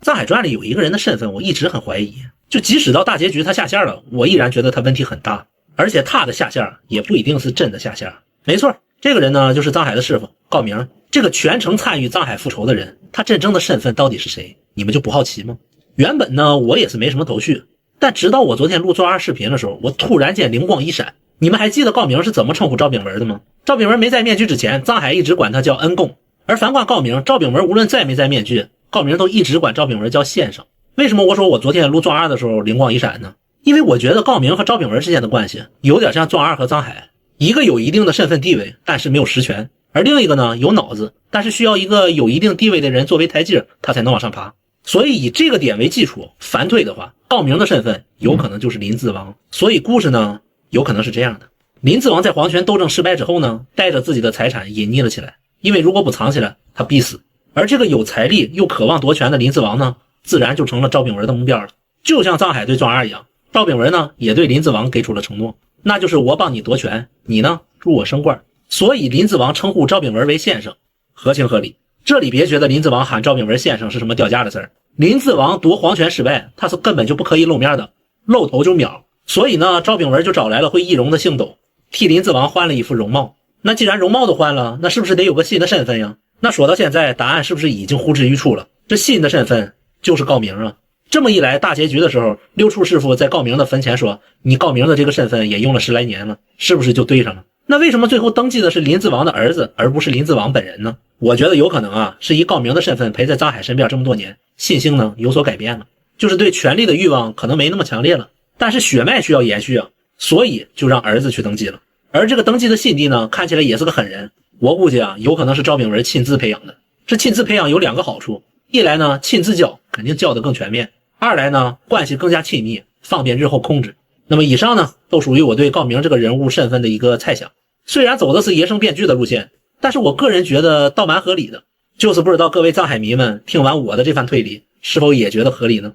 藏海传里有一个人的身份我一直很怀疑，就即使到大结局他下线了，我依然觉得他问题很大，而且他的下线也不一定是真的下线。没错，这个人呢就是藏海的师傅高明，这个全程参与藏海复仇的人，他真正的身份到底是谁？你们就不好奇吗？原本呢我也是没什么头绪，但直到我昨天录抓二视频的时候，我突然间灵光一闪。你们还记得高明是怎么称呼赵炳文的吗？赵炳文没摘面具之前，藏海一直管他叫恩公，而反观高明，赵炳文无论摘没摘面具，高明都一直管赵炳文叫先生。为什么我说我昨天录抓二的时候灵光一闪呢？因为我觉得高明和赵炳文之间的关系有点像抓二和藏海，一个有一定的身份地位，但是没有实权，而另一个呢有脑子，但是需要一个有一定地位的人作为台阶，他才能往上爬。所以以这个点为基础反推的话，高明的身份有可能就是林自王。所以故事呢有可能是这样的，林自王在皇权斗争失败之后呢，带着自己的财产隐匿了起来，因为如果不藏起来他必死。而这个有财力又渴望夺权的林自王呢，自然就成了赵炳文的目标了。就像藏海对庄二一样，赵炳文呢也对林自王给出了承诺，那就是我帮你夺权，你呢助我升官。所以林自王称呼赵炳文为先生，合情合理。这里别觉得林自王喊赵炳文先生是什么掉价的事儿，林自王夺皇权失败，他是根本就不可以露面的，露头就秒。所以呢，赵炳文就找来了会易容的星斗，替林自王换了一副容貌。那既然容貌都换了，那是不是得有个新的身份呀？那说到现在，答案是不是已经呼之欲出了？这新的身份就是高明啊。这么一来，大结局的时候，六处师傅在高明的坟前说，你高明的这个身份也用了10来年了，是不是就对上了？那为什么最后登基的是林自王的儿子，而不是林自王本人呢？我觉得有可能啊，是以高明的身份陪在藏海身边这么多年，心性呢有所改变了，就是对权力的欲望可能没那么强烈了，但是血脉需要延续啊，所以就让儿子去登基了。而这个登基的新帝呢，看起来也是个狠人，我估计啊，有可能是赵炳文亲自培养的。这亲自培养有2个好处，一来呢亲自教肯定教得更全面，二来呢关系更加亲密，方便日后控制。那么以上呢都属于我对高明这个人物身份的一个猜想，虽然走的是野生编剧的路线，但是我个人觉得倒蛮合理的，就是不知道各位藏海迷们听完我的这番推理是否也觉得合理呢？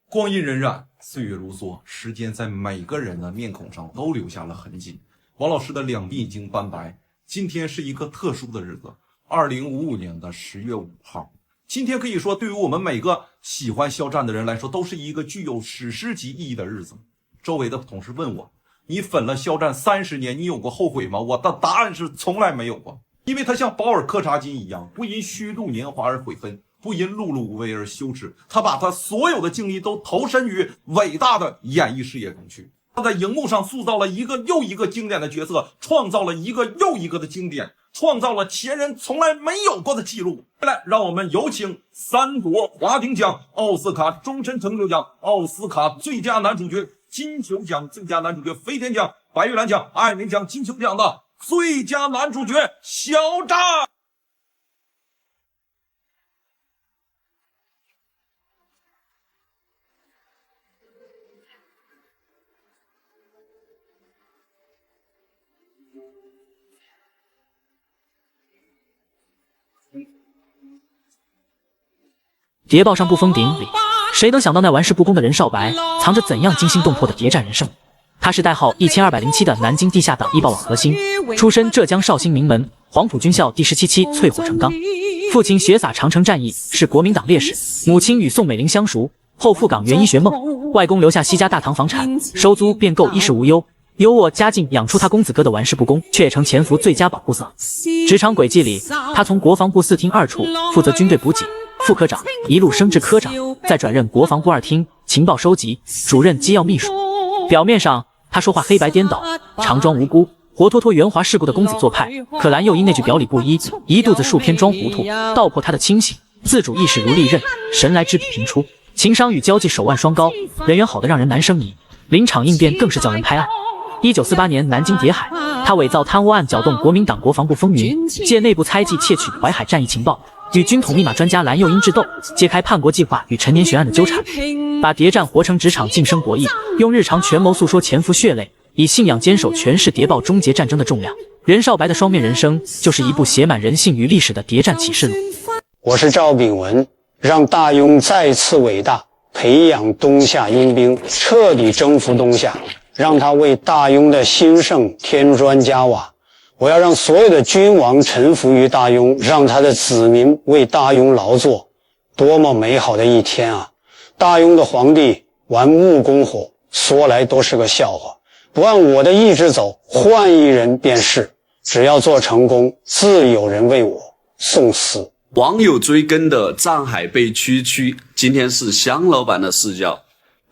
光阴荏苒，岁月如梭，时间在每个人的面孔上都留下了痕迹。王老师的两鬓已经斑白，今天是一个特殊的日子，2055年的10月5号。今天可以说对于我们每个喜欢肖战的人来说，都是一个具有史诗级意义的日子。周围的同事问我，你粉了肖战30年，你有过后悔吗？我的答案是从来没有过，因为他像保尔柯察金一样，不因虚度年华而悔恨，不因碌碌无为而羞耻，他把他所有的精力都投身于伟大的演艺事业中去。他在荧幕上塑造了一个又一个经典的角色，创造了一个又一个的经典，创造了前人从来没有过的记录。来，让我们有请3夺华鼎奖、奥斯卡终身成就奖、奥斯卡最佳男主角、金球奖最佳男主角、飞天奖、白玉兰奖、艾美奖、金球奖的最佳男主角肖战。谍报上不封顶里，谁能想到那玩世不恭的任少白藏着怎样惊心动魄的谍战人生？他是代号1207的南京地下党异报网核心，出身浙江绍兴名门黄埔军校第17期淬火成钢。父亲血洒长城战役，是国民党烈士；母亲与宋美龄相熟，后赴港援医学梦。外公留下西家大唐房产，收租便够衣食无忧。有我家境养出他公子哥的玩世不恭，却也成潜伏最佳保护色。职场轨迹里，他从国防部4厅2处负责军队补给，副科长一路升至科长，再转任国防部2厅情报收集主任机要秘书。表面上他说话黑白颠倒，常装无辜，活脱脱圆滑世故的公子做派，可蓝又因那句表里不一，一肚子树偏装糊涂，道破他的清醒，自主意识如利刃，神来之笔频出，情商与交际手腕双高，人缘好得让人难生疑，临场应变更是叫人拍案。1948年南京谍海，他伪造贪污案搅动国民党国防部风云，借内部猜忌窃取淮海战役情报，与军统密码专家蓝又英智斗，揭开叛国计划与陈年悬案的纠缠，把谍战活成职场晋升博弈，用日常权谋诉说潜伏血泪，以信仰坚守权势谍报终结战争的重量。任少白的双面人生，就是一部写满人性与历史的谍战启示录。我是赵炳文，让大庸再次伟大，培养东夏英兵，彻底征服东夏，让他为大庸的兴盛添砖加瓦。我要让所有的君王臣服于大庸，让他的子民为大庸劳作。多么美好的一天啊！大庸的皇帝玩木工活，说来都是个笑话。不按我的意志走，换一人便是。只要做成功，自有人为我送死。网友追更的藏海被区区，今天是香老板的视角。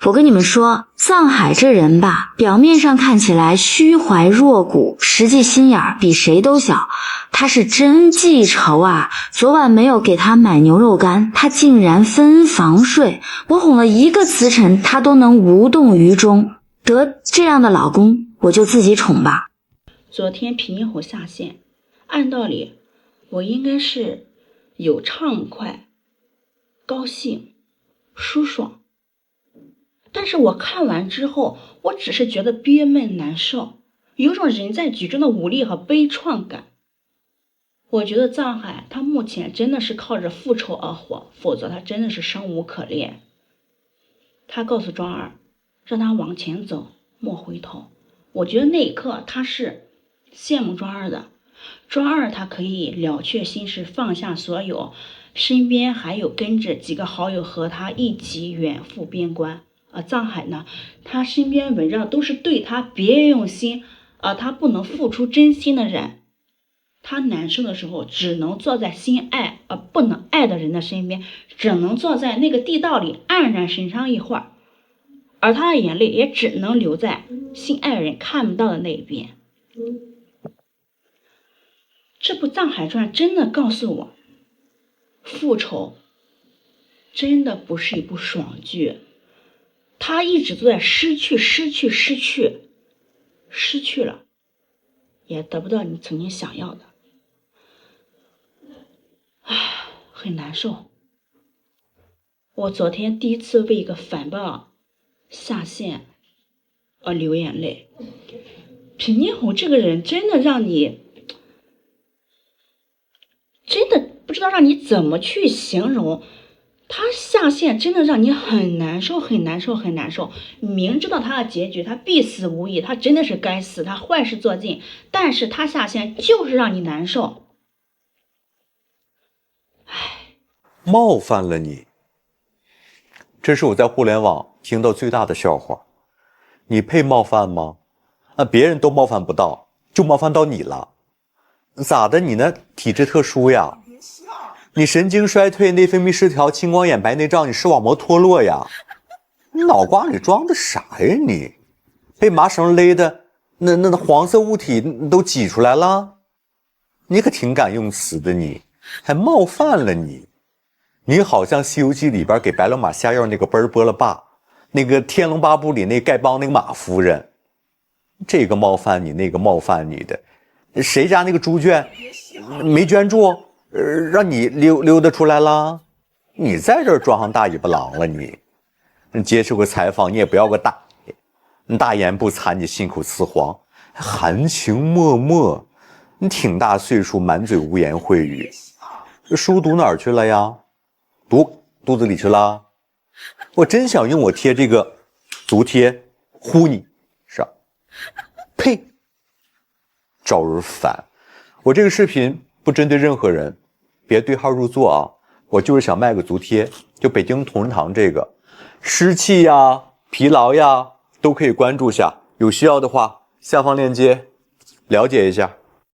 我跟你们说，藏海这人吧，表面上看起来虚怀若谷，实际心眼儿比谁都小。他是真记仇啊！昨晚没有给他买牛肉干，他竟然分房睡。我哄了一个词臣，他都能无动于衷。得这样的老公，我就自己宠吧。昨天平宁侯下线，按道理我应该是有畅快、高兴、舒爽。但是我看完之后，我只是觉得憋闷难受，有种人在局中的无力和悲怆感。我觉得藏海他目前真的是靠着复仇而活，否则他真的是生无可恋。他告诉庄二，让他往前走，莫回头。我觉得那一刻他是羡慕庄二的，庄二他可以了却心事，放下所有，身边还有跟着几个好友和他一起远赴边关。藏海呢，他身边围绕都是对他别有用心，他不能付出真心的人。他难受的时候，只能坐在心爱不能爱的人的身边，只能坐在那个地道里黯然神伤一会儿，而他的眼泪也只能留在心爱人看不到的那一边。这部《藏海传》真的告诉我，复仇真的不是一部爽剧。他一直都在失去了，也得不到你曾经想要的，很难受。我昨天第一次为一个反霸下线而流眼泪。平宁侯这个人真的让你真的不知道让你怎么去形容。他下线真的让你很难受。明知道他的结局，他必死无疑，他真的是该死，他坏事做尽，但是他下线就是让你难受。冒犯了你，这是我在互联网听到最大的笑话。你配冒犯吗？别人都冒犯不到，就冒犯到你了。咋的？你那体质特殊呀？你神经衰退、内分泌失调、青光眼、白内障，你视网膜脱落呀？你脑瓜里装的啥呀你？被麻绳勒的那黄色物体都挤出来了？你可挺敢用词的你，还冒犯了你。你好像《西游记》里边给白龙马下药那个奔儿波了爸，那个《天龙八部》里那丐帮那个马夫人，这个冒犯你，那个冒犯你的，谁家那个猪圈没圈住？让你溜达出来了，你在这儿装上大尾巴狼了你接受个采访，你也不要个大爷，你大言不惭，你信口雌黄，含情脉脉，你挺大岁数，满嘴污言秽语，书读哪儿去了呀？读肚子里去了？我真想用我贴这个足贴呼你上，呸，招人烦。我这个视频不针对任何人，别对号入座啊！我就是想卖个足贴，就北京同仁堂这个，湿气呀、疲劳呀都可以关注下，有需要的话下方链接了解一下。